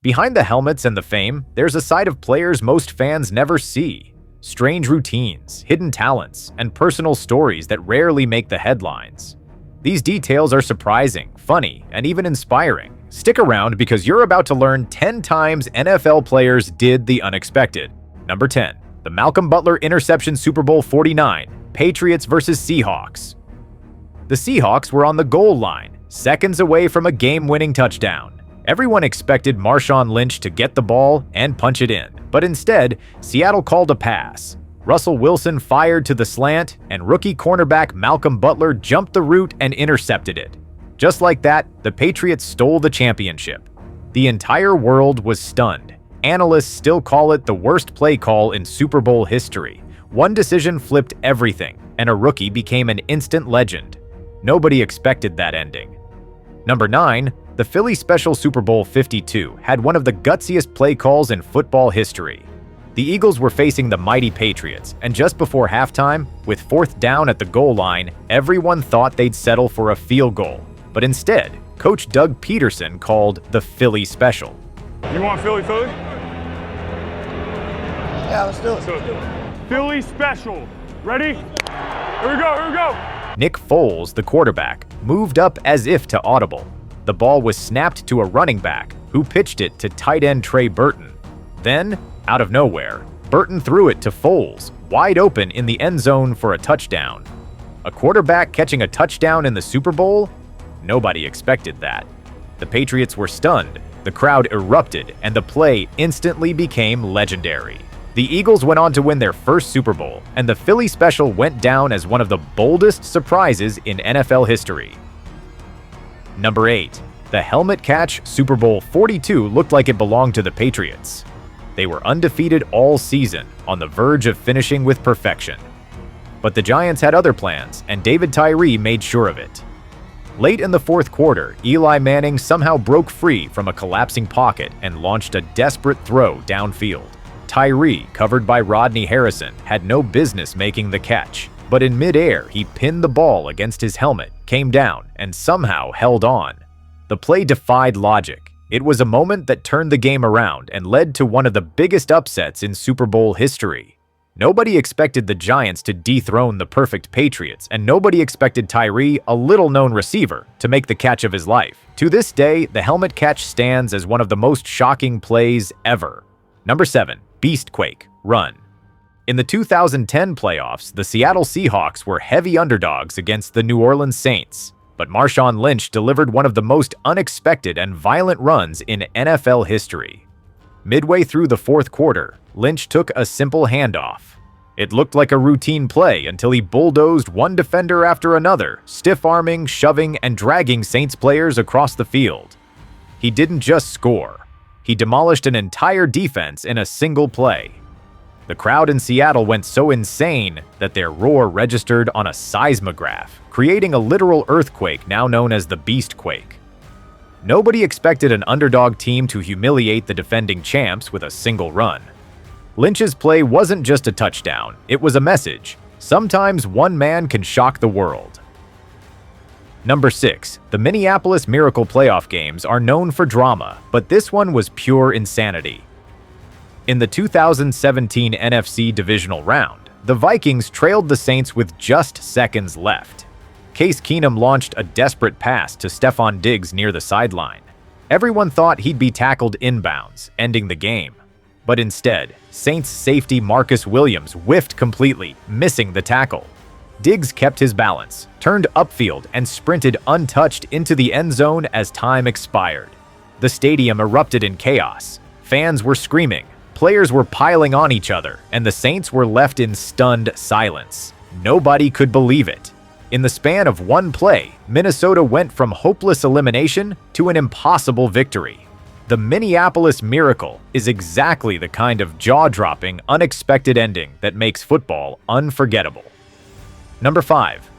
Behind the helmets and the fame, there's a side of players most fans never see. Strange routines, hidden talents, and personal stories that rarely make the headlines. These details are surprising, funny, and even inspiring. Stick around because you're about to learn 10 times NFL players did the unexpected. Number 10. The Malcolm Butler interception Super Bowl 49, Patriots vs. Seahawks. The Seahawks were on the goal line, seconds away from a game-winning touchdown. Everyone expected Marshawn Lynch to get the ball and punch it in, but instead, Seattle called a pass. Russell Wilson fired to the slant, and rookie cornerback Malcolm Butler jumped the route and intercepted it. Just like that, the Patriots stole the championship. The entire world was stunned. Analysts still call it the worst play call in Super Bowl history. One decision flipped everything, and a rookie became an instant legend. Nobody expected that ending. Number 9. The Philly Special Super Bowl 52 had one of the gutsiest play calls in football history. The Eagles were facing the mighty Patriots, and just before halftime, with 4th down at the goal line, everyone thought they'd settle for a field goal. But instead, Coach Doug Peterson called the Philly Special. You want Philly? Yeah, let's do it. Philly Special. Ready? Here we go. Nick Foles, the quarterback, moved up as if to audible. The ball was snapped to a running back, who pitched it to tight end Trey Burton. Then, out of nowhere, Burton threw it to Foles, wide open in the end zone for a touchdown. A quarterback catching a touchdown in the Super Bowl? Nobody expected that. The Patriots were stunned, the crowd erupted, and the play instantly became legendary. The Eagles went on to win their first Super Bowl, and the Philly Special went down as one of the boldest surprises in NFL history. Number 8. The helmet catch Super Bowl 42 looked like it belonged to the Patriots. They were undefeated all season, on the verge of finishing with perfection. But the Giants had other plans, and David Tyree made sure of it. Late in the 4th quarter, Eli Manning somehow broke free from a collapsing pocket and launched a desperate throw downfield. Tyree, covered by Rodney Harrison, had no business making the catch, but in midair he pinned the ball against his helmet, came down, and somehow held on. The play defied logic. It was a moment that turned the game around and led to one of the biggest upsets in Super Bowl history. Nobody expected the Giants to dethrone the perfect Patriots, and nobody expected Tyree, a little-known receiver, to make the catch of his life. To this day, the helmet catch stands as one of the most shocking plays ever. Number 7. Beastquake Run. In the 2010 playoffs, the Seattle Seahawks were heavy underdogs against the New Orleans Saints, but Marshawn Lynch delivered one of the most unexpected and violent runs in NFL history. Midway through the 4th quarter, Lynch took a simple handoff. It looked like a routine play until he bulldozed one defender after another, stiff-arming, shoving, and dragging Saints players across the field. He didn't just score. He demolished an entire defense in a single play. The crowd in Seattle went so insane that their roar registered on a seismograph, creating a literal earthquake now known as the Beastquake. Nobody expected an underdog team to humiliate the defending champs with a single run. Lynch's play wasn't just a touchdown, it was a message. Sometimes one man can shock the world. Number 6. The Minneapolis Miracle playoff games are known for drama, but this one was pure insanity. In the 2017 NFC Divisional Round, the Vikings trailed the Saints with just seconds left. Case Keenum launched a desperate pass to Stephon Diggs near the sideline. Everyone thought he'd be tackled inbounds, ending the game. But instead, Saints safety Marcus Williams whiffed completely, missing the tackle. Diggs kept his balance, turned upfield, and sprinted untouched into the end zone as time expired. The stadium erupted in chaos. Fans were screaming, players were piling on each other, and the Saints were left in stunned silence. Nobody could believe it. In the span of one play, Minnesota went from hopeless elimination to an impossible victory. The Minneapolis Miracle is exactly the kind of jaw-dropping, unexpected ending that makes football unforgettable. Number 5.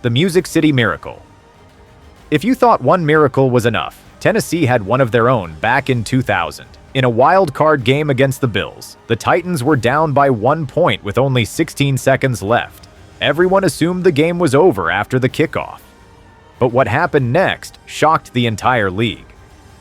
The Music City Miracle. If you thought one miracle was enough, Tennessee had one of their own back in 2000. In a wild card game against the Bills, the Titans were down by 1 point with only 16 seconds left. Everyone assumed the game was over after the kickoff. But what happened next shocked the entire league.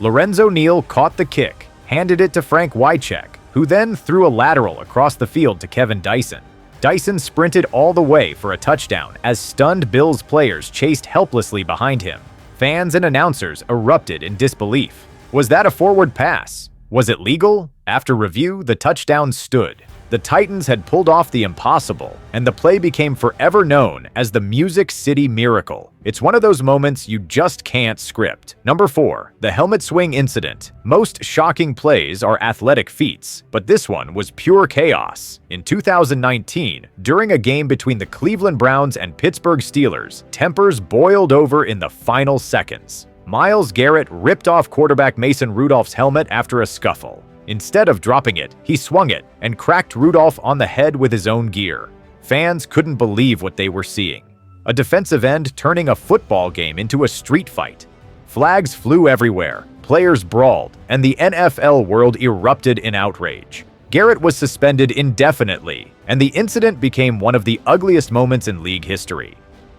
Lorenzo Neal caught the kick, handed it to Frank Wycheck, who then threw a lateral across the field to Kevin Dyson. Dyson sprinted all the way for a touchdown as stunned Bills players chased helplessly behind him. Fans and announcers erupted in disbelief. Was that a forward pass? Was it legal? After review, the touchdown stood. The Titans had pulled off the impossible, and the play became forever known as the Music City Miracle. It's one of those moments you just can't script. Number 4. The helmet swing incident. Most shocking plays are athletic feats, but this one was pure chaos. In 2019, during a game between the Cleveland Browns and Pittsburgh Steelers, tempers boiled over in the final seconds. Myles Garrett ripped off quarterback Mason Rudolph's helmet after a scuffle. Instead of dropping it, he swung it and cracked Rudolph on the head with his own gear. Fans couldn't believe what they were seeing. A defensive end turning a football game into a street fight. Flags flew everywhere, players brawled, and the NFL world erupted in outrage. Garrett was suspended indefinitely, and the incident became one of the ugliest moments in league history.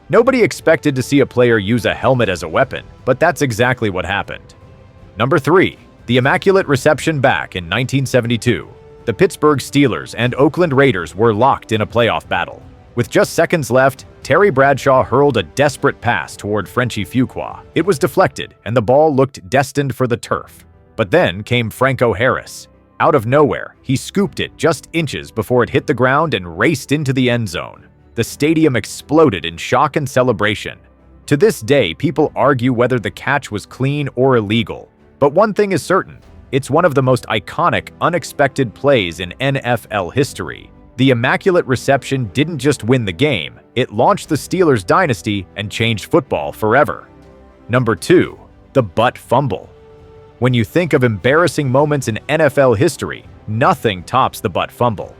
Nobody expected to see a player use a helmet as a weapon, but that's exactly what happened. Number 3. The Immaculate Reception back in 1972. The Pittsburgh Steelers and Oakland Raiders were locked in a playoff battle. With just seconds left, Terry Bradshaw hurled a desperate pass toward Frenchie Fuqua. It was deflected, and the ball looked destined for the turf. But then came Franco Harris. Out of nowhere, he scooped it just inches before it hit the ground and raced into the end zone. The stadium exploded in shock and celebration. To this day, people argue whether the catch was clean or illegal. But one thing is certain, it's one of the most iconic, unexpected plays in NFL history. The Immaculate Reception didn't just win the game, it launched the Steelers' dynasty and changed football forever. Number 2. The butt fumble. When you think of embarrassing moments in NFL history, nothing tops the butt fumble.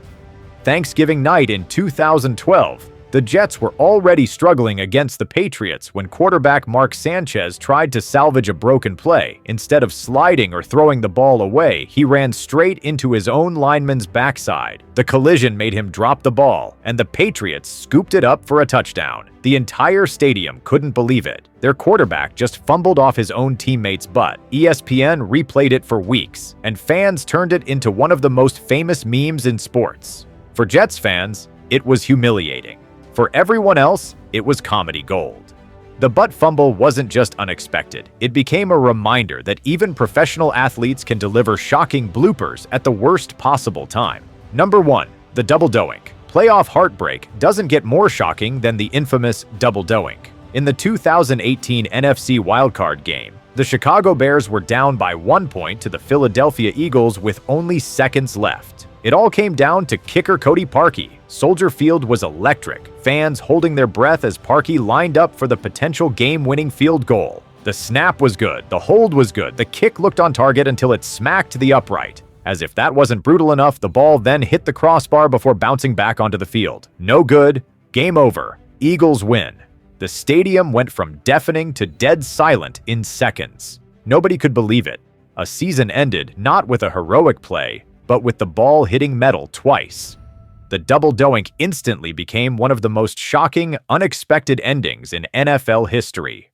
Thanksgiving night in 2012, the Jets were already struggling against the Patriots when quarterback Mark Sanchez tried to salvage a broken play. Instead of sliding or throwing the ball away, he ran straight into his own lineman's backside. The collision made him drop the ball, and the Patriots scooped it up for a touchdown. The entire stadium couldn't believe it. Their quarterback just fumbled off his own teammate's butt. ESPN replayed it for weeks, and fans turned it into one of the most famous memes in sports. For Jets fans, it was humiliating. For everyone else, it was comedy gold. The butt fumble wasn't just unexpected. It became a reminder that even professional athletes can deliver shocking bloopers at the worst possible time. Number 1. The double doink. Playoff heartbreak doesn't get more shocking than the infamous double doink. In the 2018 NFC wildcard game, the Chicago Bears were down by 1 point to the Philadelphia Eagles with only seconds left. It all came down to kicker Cody Parkey. Soldier Field was electric, fans holding their breath as Parkey lined up for the potential game-winning field goal. The snap was good, the hold was good, the kick looked on target until it smacked the upright. As if that wasn't brutal enough, the ball then hit the crossbar before bouncing back onto the field. No good, game over, Eagles win. The stadium went from deafening to dead silent in seconds. Nobody could believe it. A season ended not with a heroic play, but with the ball hitting metal twice. The double doink instantly became one of the most shocking, unexpected endings in NFL history.